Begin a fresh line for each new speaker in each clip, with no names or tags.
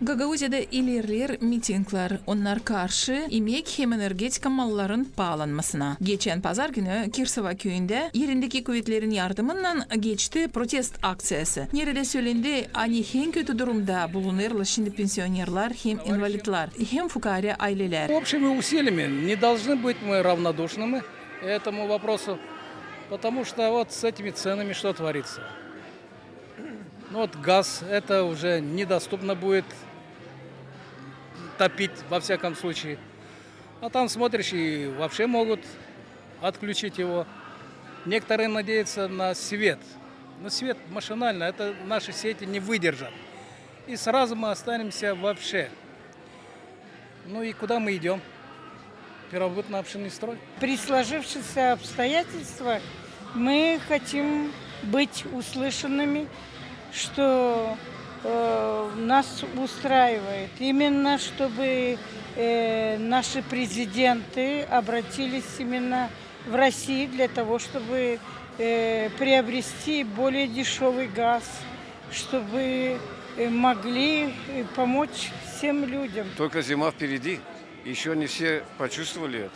Gagauziyada ilerler mitingler, onlar karşı emek hem energetika malların pahalanmasına. Geçen pazar günü Kirsova köyünde yerindeki kuvvetlerin yardımıyla geçti protest aksiyası. Nerede söylendi, hani hem kötü durumda bulunurlar şimdi pensionerler, hem invalidler, hem fukara aileler.
Общими усилиями не должны быть мы равнодушными этому вопросу, потому что вот с этими ценами что творится. Ну вот газ, это уже недоступно будет топить во всяком случае. А там смотришь и вообще могут отключить его. Некоторые надеются на свет. Но свет машинально, это наши сети не выдержат. И сразу мы останемся вообще. Ну и куда мы идем? Первобытно-общинный строй.
При сложившихся обстоятельствах мы хотим быть услышанными, что нас устраивает. Именно чтобы наши президенты обратились именно в Россию для того, чтобы приобрести более дешевый газ, чтобы могли помочь всем людям.
Только зима впереди, еще не все почувствовали это.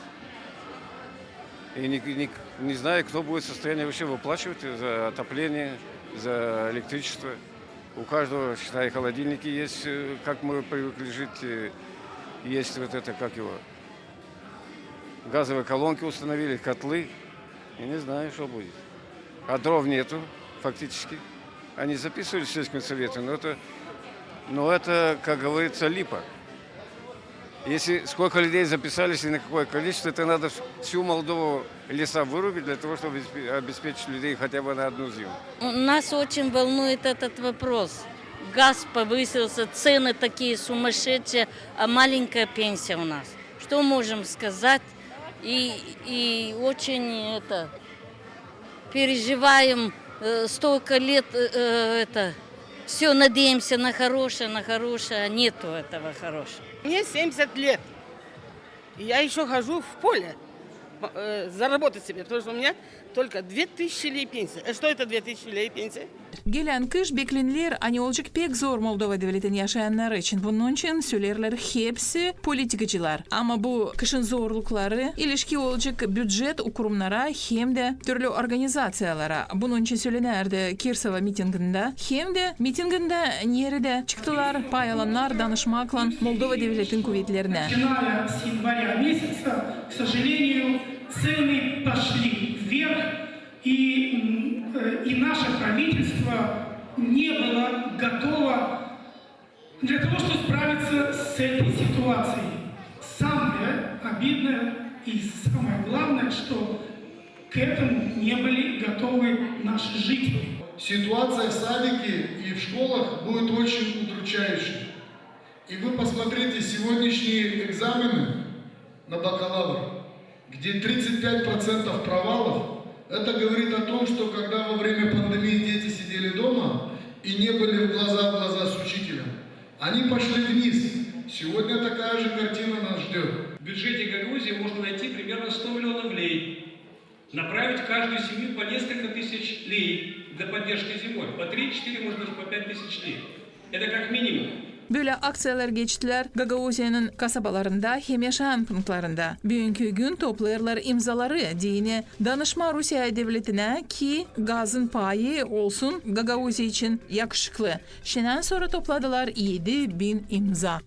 И не знаю, кто будет в состоянии вообще выплачивать за отопление, за электричество. У каждого, считай, холодильники есть, как мы привыкли жить, есть вот это, как его, газовые колонки установили, котлы. Я не знаю, что будет. А дров нету, фактически. Они записывали в сельском совете, но это, как говорится, липа. Если сколько людей записались и на какое количество, это надо всю Молдову леса вырубить для того, чтобы обеспечить людей хотя бы на одну зиму.
Нас очень волнует этот вопрос. Газ повысился, цены такие сумасшедшие, а маленькая пенсия у нас. Что можем сказать? И очень переживаем столько лет все надеемся на хорошее, а нету этого хорошего.
Мне 70 лет, и я еще хожу в поле заработать себе, потому что у меня только 2000 лей пенсия. Что это 2000 лей пенсия?
Gelen kış beklenler hani olacak pek zor Moldova devletinin yaşayanlar için. Bunun için söylerler hepsi politikacılar. Ama bu kışın zorlukları ilişki olacak büdjet kurumlara hem de türlü organizasyonlara. Bunun için söylenerdi Kirsova mitinginde. Hem de mitinginde nerede çıktılar pay alanlar danışmakla Moldova devletinin kuvvetlerine.
Начиная с января месяца, к сожалению, цены пошли вверх, и наше правительство не было готово для того, чтобы справиться с этой ситуацией. Самое обидное и самое главное, что к этому не были готовы наши жители.
Ситуация в садике и в школах будет очень удручающей. И вы посмотрите сегодняшние экзамены на бакалавр, где 35% провалов. Это говорит о том, что когда во время пандемии дети сидели дома и не были в глаза с учителем, они пошли вниз. Сегодня такая же картина нас ждет.
В бюджете Гагаузии можно найти примерно 100 миллионов лей. Направить в каждую семью по несколько тысяч лей для поддержки зимой. По 3-4, может даже по 5 tысяч лей. Это как минимум.
Böyle aksiyalar geçtiler Gagauziya'nın kasabalarında hem yaşayan punktlarında. Bugünkü gün toplayırlar imzaları dini danışma Rusya devletine ki gazın payı olsun Gagauziya için yakışıklı. Şenden sonra topladılar 7000 imza.